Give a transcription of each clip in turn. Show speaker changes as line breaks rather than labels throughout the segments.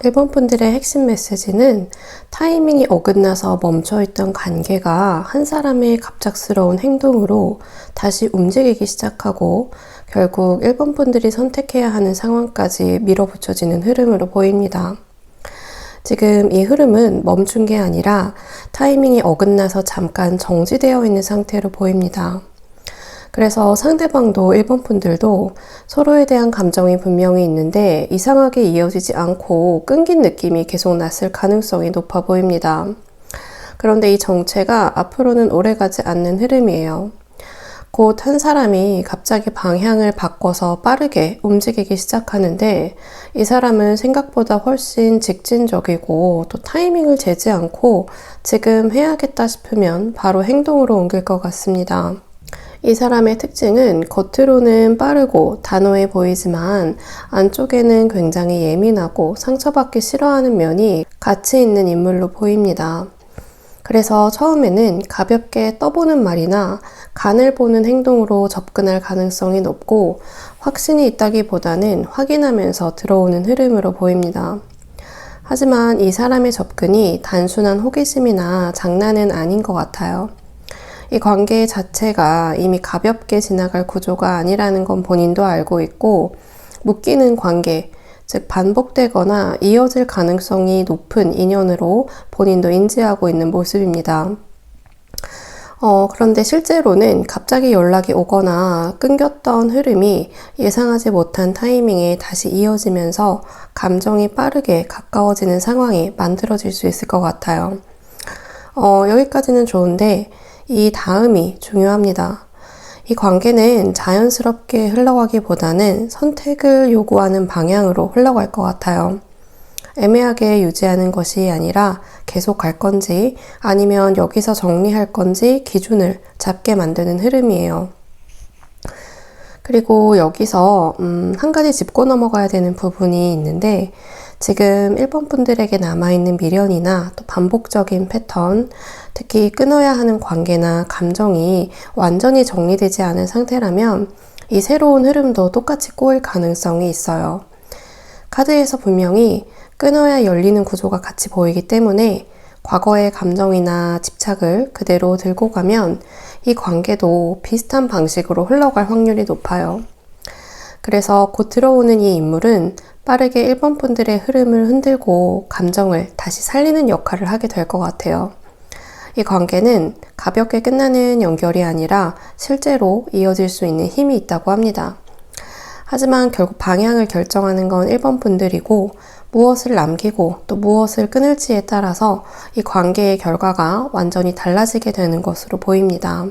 일본 분들의 핵심 메시지는 타이밍이 어긋나서 멈춰있던 관계가 한 사람의 갑작스러운 행동으로 다시 움직이기 시작하고 결국 일본 분들이 선택해야 하는 상황까지 밀어붙여지는 흐름으로 보입니다. 지금 이 흐름은 멈춘 게 아니라 타이밍이 어긋나서 잠깐 정지되어 있는 상태로 보입니다. 그래서 상대방도 일본 분들도 서로에 대한 감정이 분명히 있는데 이상하게 이어지지 않고 끊긴 느낌이 계속 났을 가능성이 높아 보입니다. 그런데 이 정체가 앞으로는 오래가지 않는 흐름이에요. 곧 한 사람이 갑자기 방향을 바꿔서 빠르게 움직이기 시작하는데 이 사람은 생각보다 훨씬 직진적이고 또 타이밍을 재지 않고 지금 해야겠다 싶으면 바로 행동으로 옮길 것 같습니다. 이 사람의 특징은 겉으로는 빠르고 단호해 보이지만 안쪽에는 굉장히 예민하고 상처받기 싫어하는 면이 같이 있는 인물로 보입니다. 그래서 처음에는 가볍게 떠보는 말이나 간을 보는 행동으로 접근할 가능성이 높고 확신이 있다기보다는 확인하면서 들어오는 흐름으로 보입니다. 하지만 이 사람의 접근이 단순한 호기심이나 장난은 아닌 것 같아요. 이 관계 자체가 이미 가볍게 지나갈 구조가 아니라는 건 본인도 알고 있고 묶이는 관계, 즉 반복되거나 이어질 가능성이 높은 인연으로 본인도 인지하고 있는 모습입니다. 그런데 실제로는 갑자기 연락이 오거나 끊겼던 흐름이 예상하지 못한 타이밍에 다시 이어지면서 감정이 빠르게 가까워지는 상황이 만들어질 수 있을 것 같아요. 여기까지는 좋은데 이 다음이 중요합니다. 이 관계는 자연스럽게 흘러가기보다는 선택을 요구하는 방향으로 흘러갈 것 같아요. 애매하게 유지하는 것이 아니라 계속 갈 건지 아니면 여기서 정리할 건지 기준을 잡게 만드는 흐름이에요. 그리고 여기서 한 가지 짚고 넘어가야 되는 부분이 있는데 지금 일본 분들에게 남아있는 미련이나 또 반복적인 패턴, 특히 끊어야 하는 관계나 감정이 완전히 정리되지 않은 상태라면 이 새로운 흐름도 똑같이 꼬일 가능성이 있어요. 카드에서 분명히 끊어야 열리는 구조가 같이 보이기 때문에 과거의 감정이나 집착을 그대로 들고 가면 이 관계도 비슷한 방식으로 흘러갈 확률이 높아요. 그래서 곧 들어오는 이 인물은 빠르게 일본 분들의 흐름을 흔들고 감정을 다시 살리는 역할을 하게 될 것 같아요. 이 관계는 가볍게 끝나는 연결이 아니라 실제로 이어질 수 있는 힘이 있다고 합니다. 하지만 결국 방향을 결정하는 건 일본 분들이고 무엇을 남기고 또 무엇을 끊을지에 따라서 이 관계의 결과가 완전히 달라지게 되는 것으로 보입니다.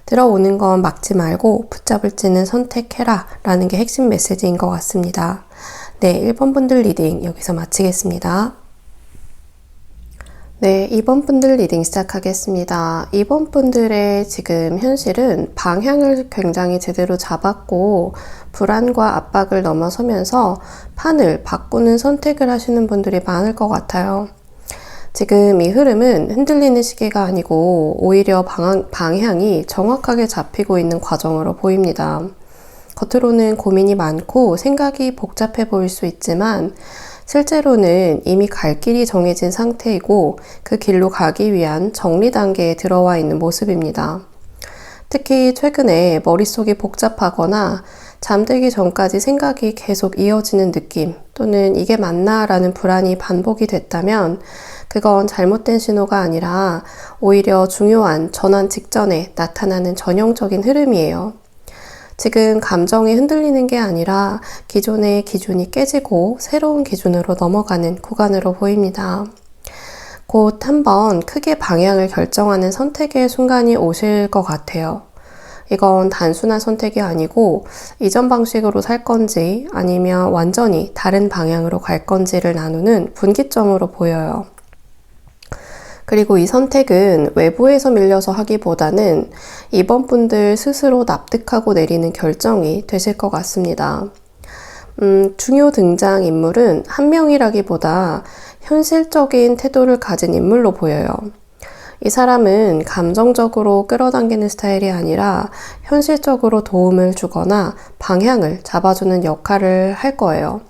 들어오는 건 막지 말고 붙잡을지는 선택해라 라는 게 핵심 메시지인 것 같습니다. 네, 1번 분들 리딩 여기서 마치겠습니다. 네, 2번 분들 리딩 시작하겠습니다. 2번 분들의 지금 현실은 방향을 굉장히 제대로 잡았고 불안과 압박을 넘어서면서 판을 바꾸는 선택을 하시는 분들이 많을 것 같아요. 지금 이 흐름은 흔들리는 시기가 아니고 오히려 방향이 정확하게 잡히고 있는 과정으로 보입니다. 겉으로는 고민이 많고 생각이 복잡해 보일 수 있지만 실제로는 이미 갈 길이 정해진 상태이고 그 길로 가기 위한 정리 단계에 들어와 있는 모습입니다. 특히 최근에 머릿속이 복잡하거나 잠들기 전까지 생각이 계속 이어지는 느낌 또는 이게 맞나 라는 불안이 반복이 됐다면 그건 잘못된 신호가 아니라 오히려 중요한 전환 직전에 나타나는 전형적인 흐름이에요. 지금 감정이 흔들리는 게 아니라 기존의 기준이 깨지고 새로운 기준으로 넘어가는 구간으로 보입니다. 곧 한번 크게 방향을 결정하는 선택의 순간이 오실 것 같아요. 이건 단순한 선택이 아니고 이전 방식으로 살 건지 아니면 완전히 다른 방향으로 갈 건지를 나누는 분기점으로 보여요. 그리고 이 선택은 외부에서 밀려서 하기보다는 이번 분들 스스로 납득하고 내리는 결정이 되실 것 같습니다. 중요 등장 인물은 한 명이라기보다 현실적인 태도를 가진 인물로 보여요. 이 사람은 감정적으로 끌어당기는 스타일이 아니라 현실적으로 도움을 주거나 방향을 잡아주는 역할을 할 거예요.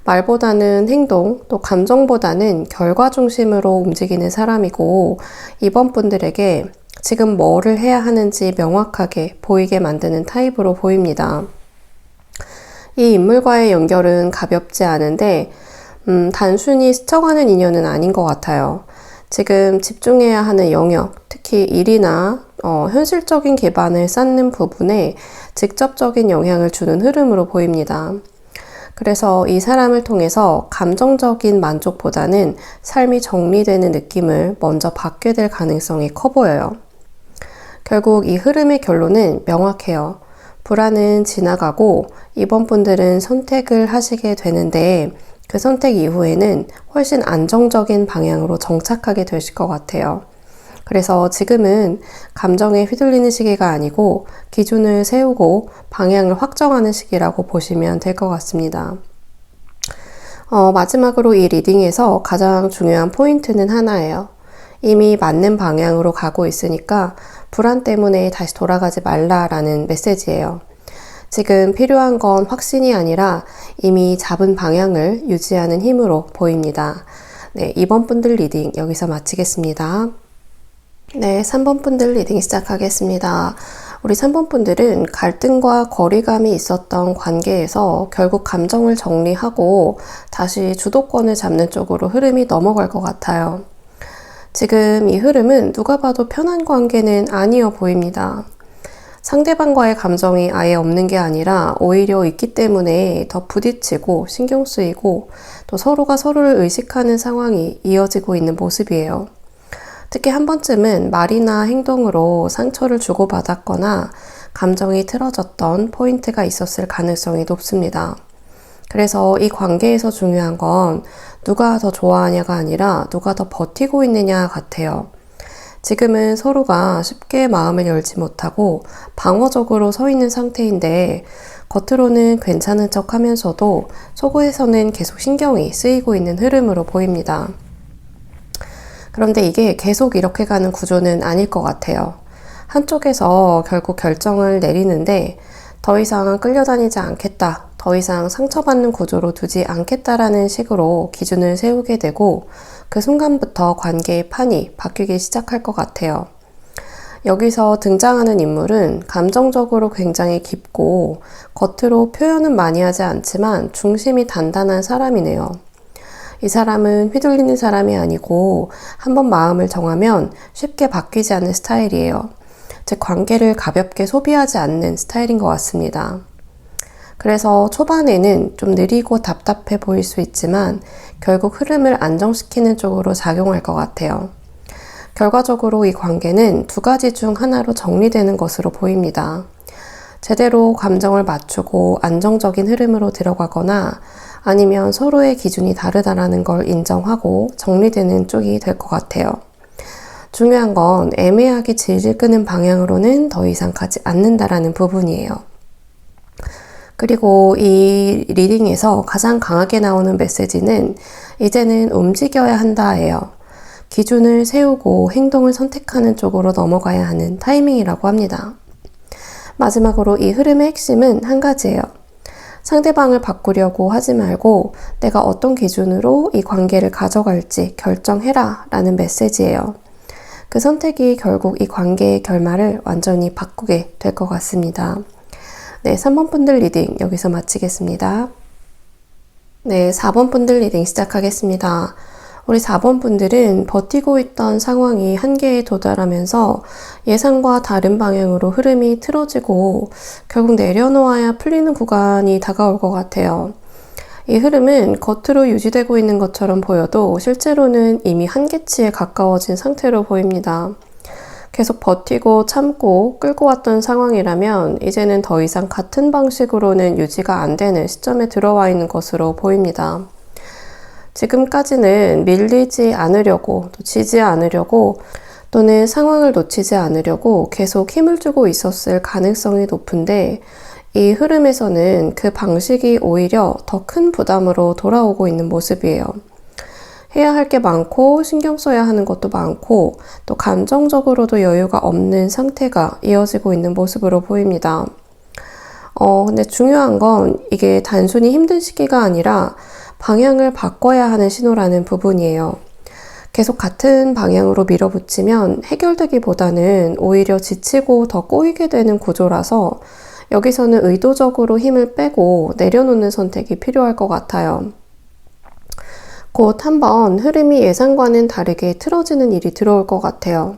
말보다는 행동, 또 감정보다는 결과 중심으로 움직이는 사람이고, 이번 분들에게 지금 뭐를 해야 하는지 명확하게 보이게 만드는 타입으로 보입니다. 이 인물과의 연결은 가볍지 않은데, 단순히 스쳐가는 인연은 아닌 것 같아요. 지금 집중해야 하는 영역, 특히 일이나 현실적인 기반을 쌓는 부분에 직접적인 영향을 주는 흐름으로 보입니다. 그래서 이 사람을 통해서 감정적인 만족보다는 삶이 정리되는 느낌을 먼저 받게 될 가능성이 커 보여요. 결국 이 흐름의 결론은 명확해요. 불안은 지나가고 이번 분들은 선택을 하시게 되는데 그 선택 이후에는 훨씬 안정적인 방향으로 정착하게 되실 것 같아요. 그래서 지금은 감정에 휘둘리는 시기가 아니고 기준을 세우고 방향을 확정하는 시기라고 보시면 될 것 같습니다. 마지막으로 이 리딩에서 가장 중요한 포인트는 하나예요. 이미 맞는 방향으로 가고 있으니까 불안 때문에 다시 돌아가지 말라라는 메시지예요. 지금 필요한 건 확신이 아니라 이미 잡은 방향을 유지하는 힘으로 보입니다. 네, 2번 분들 리딩 여기서 마치겠습니다. 네, 3번 분들 리딩 시작하겠습니다. 우리 3번 분들은 갈등과 거리감이 있었던 관계에서 결국 감정을 정리하고 다시 주도권을 잡는 쪽으로 흐름이 넘어갈 것 같아요. 지금 이 흐름은 누가 봐도 편한 관계는 아니어 보입니다. 상대방과의 감정이 아예 없는 게 아니라 오히려 있기 때문에 더 부딪히고 신경 쓰이고 또 서로가 서로를 의식하는 상황이 이어지고 있는 모습이에요. 특히 한 번쯤은 말이나 행동으로 상처를 주고받았거나 감정이 틀어졌던 포인트가 있었을 가능성이 높습니다. 그래서 이 관계에서 중요한 건 누가 더 좋아하냐가 아니라 누가 더 버티고 있느냐 같아요. 지금은 서로가 쉽게 마음을 열지 못하고 방어적으로 서 있는 상태인데 겉으로는 괜찮은 척 하면서도 속에서는 계속 신경이 쓰이고 있는 흐름으로 보입니다. 그런데 이게 계속 이렇게 가는 구조는 아닐 것 같아요. 한쪽에서 결국 결정을 내리는데 더 이상 끌려다니지 않겠다, 더 이상 상처받는 구조로 두지 않겠다라는 식으로 기준을 세우게 되고 그 순간부터 관계의 판이 바뀌기 시작할 것 같아요. 여기서 등장하는 인물은 감정적으로 굉장히 깊고 겉으로 표현은 많이 하지 않지만 중심이 단단한 사람이네요. 이 사람은 휘둘리는 사람이 아니고 한번 마음을 정하면 쉽게 바뀌지 않는 스타일이에요. 즉 관계를 가볍게 소비하지 않는 스타일인 것 같습니다. 그래서 초반에는 좀 느리고 답답해 보일 수 있지만 결국 흐름을 안정시키는 쪽으로 작용할 것 같아요. 결과적으로 이 관계는 두 가지 중 하나로 정리되는 것으로 보입니다. 제대로 감정을 맞추고 안정적인 흐름으로 들어가거나 아니면 서로의 기준이 다르다라는 걸 인정하고 정리되는 쪽이 될 것 같아요. 중요한 건 애매하게 질질 끄는 방향으로는 더 이상 가지 않는다라는 부분이에요. 그리고 이 리딩에서 가장 강하게 나오는 메시지는 이제는 움직여야 한다예요. 기준을 세우고 행동을 선택하는 쪽으로 넘어가야 하는 타이밍이라고 합니다. 마지막으로 이 흐름의 핵심은 한 가지예요. 상대방을 바꾸려고 하지 말고 내가 어떤 기준으로 이 관계를 가져갈지 결정해라 라는 메시지예요. 그 선택이 결국 이 관계의 결말을 완전히 바꾸게 될 것 같습니다. 네, 3번 분들 리딩 여기서 마치겠습니다. 네, 4번 분들 리딩 시작하겠습니다. 우리 4번 분들은 버티고 있던 상황이 한계에 도달하면서 예상과 다른 방향으로 흐름이 틀어지고 결국 내려놓아야 풀리는 구간이 다가올 것 같아요. 이 흐름은 겉으로 유지되고 있는 것처럼 보여도 실제로는 이미 한계치에 가까워진 상태로 보입니다. 계속 버티고 참고 끌고 왔던 상황이라면 이제는 더 이상 같은 방식으로는 유지가 안 되는 시점에 들어와 있는 것으로 보입니다. 지금까지는 밀리지 않으려고, 또 지지 않으려고, 또는 상황을 놓치지 않으려고 계속 힘을 주고 있었을 가능성이 높은데 이 흐름에서는 그 방식이 오히려 더 큰 부담으로 돌아오고 있는 모습이에요. 해야 할 게 많고 신경 써야 하는 것도 많고 또 감정적으로도 여유가 없는 상태가 이어지고 있는 모습으로 보입니다. 근데 중요한 건 이게 단순히 힘든 시기가 아니라 방향을 바꿔야 하는 신호라는 부분이에요. 계속 같은 방향으로 밀어붙이면 해결되기보다는 오히려 지치고 더 꼬이게 되는 구조라서 여기서는 의도적으로 힘을 빼고 내려놓는 선택이 필요할 것 같아요. 곧 한번 흐름이 예상과는 다르게 틀어지는 일이 들어올 것 같아요.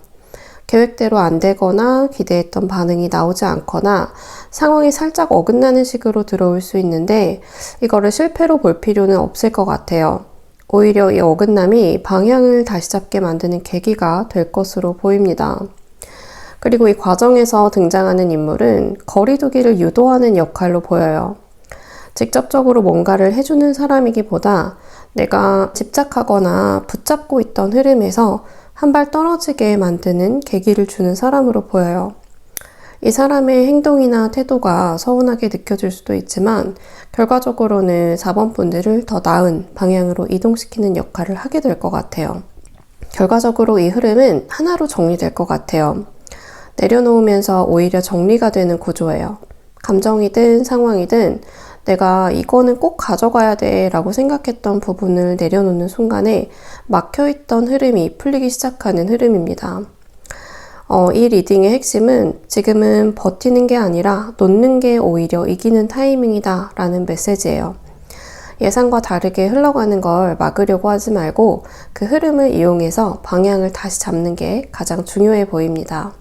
계획대로 안 되거나 기대했던 반응이 나오지 않거나 상황이 살짝 어긋나는 식으로 들어올 수 있는데 이거를 실패로 볼 필요는 없을 것 같아요. 오히려 이 어긋남이 방향을 다시 잡게 만드는 계기가 될 것으로 보입니다. 그리고 이 과정에서 등장하는 인물은 거리두기를 유도하는 역할로 보여요. 직접적으로 뭔가를 해주는 사람이기보다 내가 집착하거나 붙잡고 있던 흐름에서 한 발 떨어지게 만드는 계기를 주는 사람으로 보여요. 이 사람의 행동이나 태도가 서운하게 느껴질 수도 있지만 결과적으로는 4번 분들을 더 나은 방향으로 이동시키는 역할을 하게 될 것 같아요. 결과적으로 이 흐름은 하나로 정리될 것 같아요. 내려놓으면서 오히려 정리가 되는 구조예요. 감정이든 상황이든 내가 이거는 꼭 가져가야 돼 라고 생각했던 부분을 내려놓는 순간에 막혀있던 흐름이 풀리기 시작하는 흐름입니다. 이 리딩의 핵심은 지금은 버티는 게 아니라 놓는 게 오히려 이기는 타이밍이다 라는 메시지예요. 예상과 다르게 흘러가는 걸 막으려고 하지 말고 그 흐름을 이용해서 방향을 다시 잡는 게 가장 중요해 보입니다.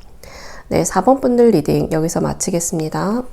네, 4번 분들 리딩 여기서 마치겠습니다.